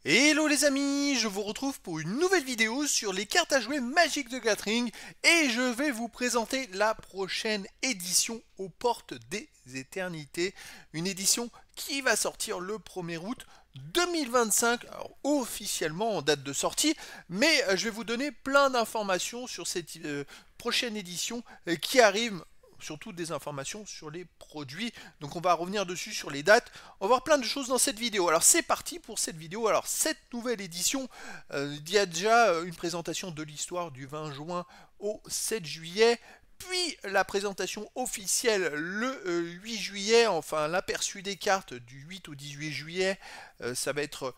Hello les amis, je vous retrouve pour une nouvelle vidéo sur les cartes à jouer Magic the Gathering et je vais vous présenter la prochaine édition aux portes des éternités, une édition qui va sortir le 1er août 2025, alors officiellement en date de sortie, mais je vais vous donner plein d'informations sur cette prochaine édition qui arrive, surtout des informations sur les produits. Donc on va revenir dessus sur les dates. On va voir plein de choses dans cette vidéo. Alors c'est parti pour cette vidéo. Alors cette nouvelle édition, il y a déjà une présentation de l'histoire du 20 juin au 7 juillet. Puis la présentation officielle le 8 juillet, enfin l'aperçu des cartes du 8 au 18 juillet, ça va être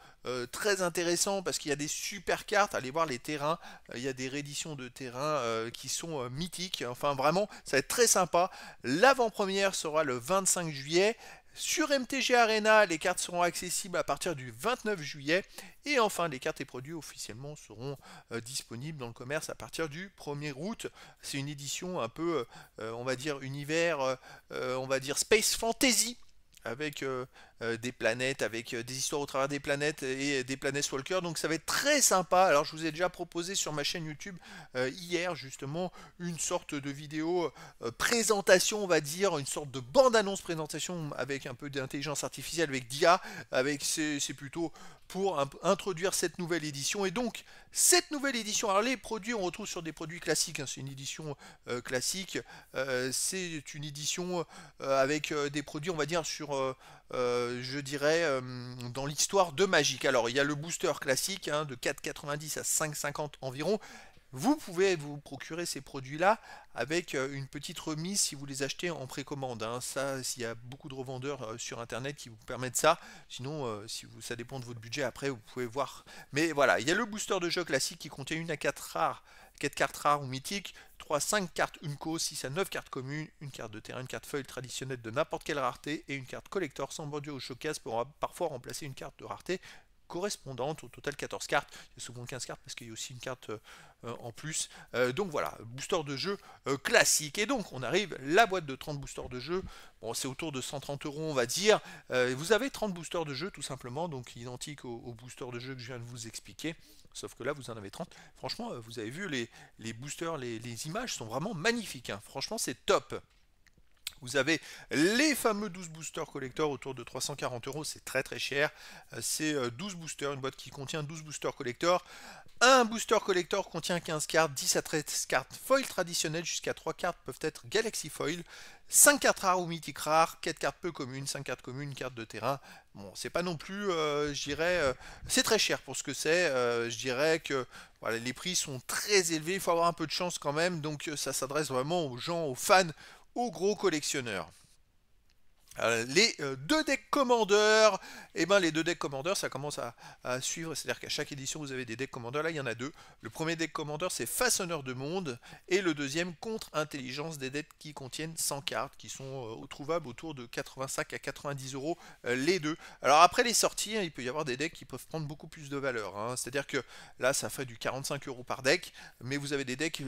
très intéressant parce qu'il y a des super cartes, allez voir les terrains, il y a des rééditions de terrains qui sont mythiques, enfin vraiment ça va être très sympa. L'avant-première sera le 25 juillet. Sur MTG Arena, les cartes seront accessibles à partir du 29 juillet. Et enfin, les cartes et produits officiellement seront disponibles dans le commerce à partir du 1er août. C'est une édition un peu, on va dire, univers, on va dire Space Fantasy, avec des planètes, avec des histoires au travers des planètes et des planètes Walker. Donc ça va être très sympa. Alors je vous ai déjà proposé sur ma chaîne YouTube hier justement une sorte de vidéo présentation, on va dire, une sorte de bande-annonce présentation avec un peu d'intelligence artificielle, avec d'IA, avec c'est plutôt pour introduire cette nouvelle édition. Et donc cette nouvelle édition, alors les produits on retrouve sur des produits classiques, hein, c'est une édition classique, c'est une édition avec des produits on va dire sur je dirais, dans l'histoire de Magic. Alors, il y a le booster classique hein, de 4,90 à 5,50 environ. Vous pouvez vous procurer ces produits-là avec une petite remise si vous les achetez en précommande. Hein. Ça, s'il y a beaucoup de revendeurs sur Internet qui vous permettent ça. Sinon, si vous, ça dépend de votre budget, après, vous pouvez voir. Mais voilà, il y a le booster de jeu classique qui contient 1 à 4 rares, 4 cartes rares ou mythiques, 3, 5 cartes Unco, 6 à 9 cartes communes, une carte de terrain, une carte feuille traditionnelle de n'importe quelle rareté et une carte collector sans bordure ou showcase pour parfois remplacer une carte de rareté correspondante. Au total 14 cartes, il y a souvent 15 cartes parce qu'il y a aussi une carte en plus. Donc voilà, booster de jeu classique. Et donc on arrive, la boîte de 30 boosters de jeu, bon c'est autour de 130 euros on va dire. Vous avez 30 boosters de jeu tout simplement, donc identique au booster de jeu que je viens de vous expliquer. Sauf que là, vous en avez 30. Franchement, vous avez vu les boosters, les images sont vraiment magnifiques. Hein. Franchement, c'est top. Vous avez les fameux 12 boosters collector autour de 340 euros, c'est très très cher. C'est 12 boosters, une boîte qui contient 12 boosters collector. Un booster collector contient 15 cartes, 10 à 13 cartes foil traditionnelles, jusqu'à 3 cartes peuvent être Galaxy Foil, 5 cartes rares ou mythiques rares, 4 cartes peu communes, 5 cartes communes, une carte de terrain. Bon, c'est pas non plus, je dirais, c'est très cher pour ce que c'est. Je dirais que voilà, les prix sont très élevés, il faut avoir un peu de chance quand même, donc ça s'adresse vraiment aux gens, aux fans, aux gros collectionneurs. Les deux decks commandeurs, et ben les deux decks commandeurs, ça commence à suivre, c'est-à-dire qu'à chaque édition vous avez des decks commandeurs, là il y en a deux. Le premier deck commandeur c'est Façonneur de Monde, et le deuxième Contre Intelligence, des decks qui contiennent 100 cartes, qui sont trouvables autour de 85 à 90 euros les deux. Alors après les sorties, hein, il peut y avoir des decks qui peuvent prendre beaucoup plus de valeur, hein. C'est-à-dire que là ça fait du 45 euros par deck, mais vous avez des decks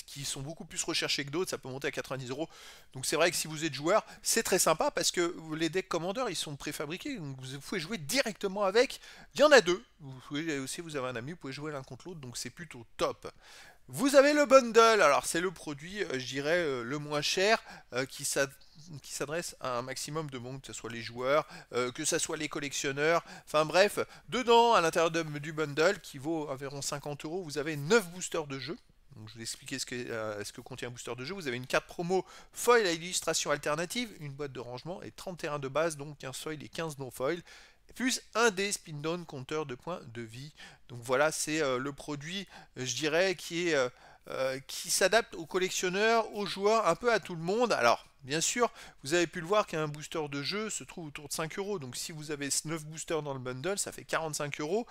qui sont beaucoup plus recherchés que d'autres, ça peut monter à 90 euros. Donc c'est vrai que si vous êtes joueur, c'est très sympa parce que les decks commandeurs ils sont préfabriqués, donc vous pouvez jouer directement avec. Il y en a deux. Vous pouvez aussi, vous avez un ami, vous pouvez jouer l'un contre l'autre, donc c'est plutôt top. Vous avez le bundle, alors c'est le produit, je dirais, le moins cher qui s'adresse à un maximum de monde, que ce soit les joueurs, que ce soit les collectionneurs, enfin bref, dedans, à l'intérieur du bundle, qui vaut environ 50 euros, vous avez 9 boosters de jeu. Donc, je vais expliquer ce que contient un booster de jeu. Vous avez une carte promo foil à illustration alternative, une boîte de rangement et 30 terrains de base, donc 15 foil et 15 non foil, plus un dé spin down compteur de points de vie. Donc voilà, c'est le produit, je dirais, qui s'adapte aux collectionneurs, aux joueurs, un peu à tout le monde. Alors, bien sûr, vous avez pu le voir qu'un booster de jeu se trouve autour de 5 euros. Donc si vous avez 9 boosters dans le bundle, ça fait 45 euros.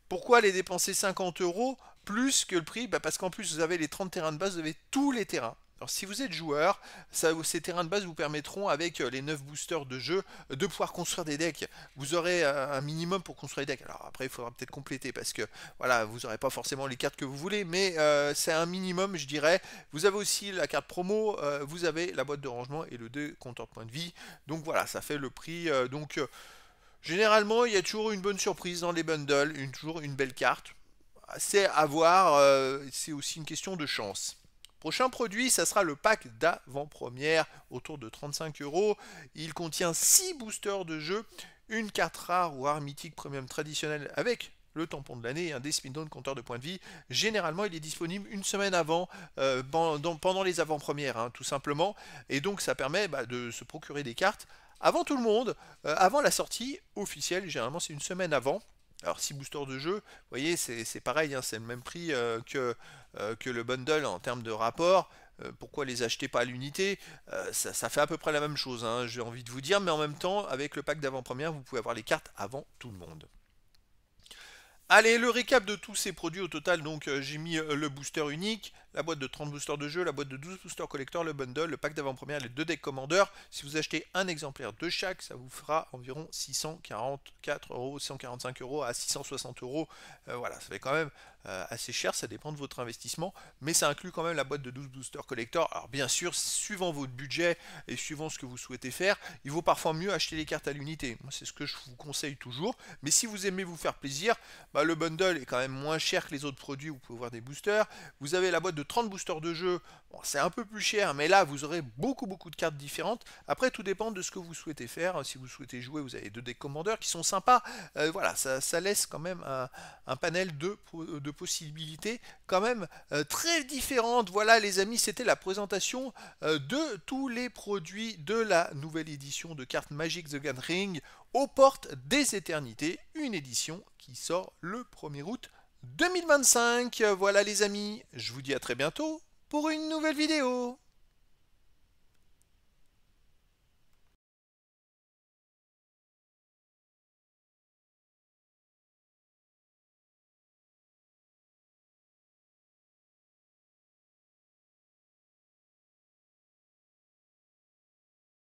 Pourquoi aller dépenser 50 euros plus que le prix? Parce qu'en plus, vous avez les 30 terrains de base, vous avez tous les terrains. Alors si vous êtes joueur, ces terrains de base vous permettront avec les 9 boosters de jeu de pouvoir construire des decks. Vous aurez un minimum pour construire des decks. Alors après il faudra peut-être compléter parce que voilà, vous n'aurez pas forcément les cartes que vous voulez, mais c'est un minimum je dirais. Vous avez aussi la carte promo, vous avez la boîte de rangement et le 2 compteur de points de vie. Donc voilà, ça fait le prix. Généralement, il y a toujours une bonne surprise dans les bundles, toujours une belle carte. C'est à voir, c'est aussi une question de chance. Prochain produit, ça sera le pack d'avant-première autour de 35 euros. Il contient 6 boosters de jeu, une carte rare ou rare mythique premium traditionnelle avec le tampon de l'année et un des spin-down compteur de points de vie. Généralement, il est disponible une semaine avant, pendant les avant-premières, hein, tout simplement. Et donc, ça permet de se procurer des cartes avant tout le monde, avant la sortie officielle. Généralement, c'est une semaine avant. Alors 6 boosters de jeu, vous voyez, c'est pareil, hein, c'est le même prix que le bundle en termes de rapport. Pourquoi les acheter pas à l'unité? Ça fait à peu près la même chose, hein, j'ai envie de vous dire, mais en même temps, avec le pack d'avant-première, vous pouvez avoir les cartes avant tout le monde. Allez, le récap de tous ces produits au total, donc j'ai mis le booster unique, la boîte de 30 boosters de jeu, la boîte de 12 boosters collector, le bundle, le pack d'avant-première, les 2 decks commandeurs. Si vous achetez un exemplaire de chaque, ça vous fera environ 644 euros, 145 euros à 660 euros. Voilà, ça fait quand même assez cher, ça dépend de votre investissement, mais ça inclut quand même la boîte de 12 boosters collector. Alors bien sûr, suivant votre budget et suivant ce que vous souhaitez faire, il vaut parfois mieux acheter les cartes à l'unité. Moi, c'est ce que je vous conseille toujours, mais si vous aimez vous faire plaisir, le bundle est quand même moins cher que les autres produits, vous pouvez avoir des boosters. Vous avez la boîte de 30 boosters de jeu, bon, c'est un peu plus cher, mais là vous aurez beaucoup de cartes différentes. Après, tout dépend de ce que vous souhaitez faire. Si vous souhaitez jouer, vous avez 2 decks commandeurs qui sont sympas. Voilà, ça laisse quand même un panel de possibilités quand même très différentes. Voilà les amis, c'était la présentation de tous les produits de la nouvelle édition de cartes Magic the Gathering aux portes des éternités, une édition qui sort le 1er août 2025. Voilà les amis, je vous dis à très bientôt pour une nouvelle vidéo.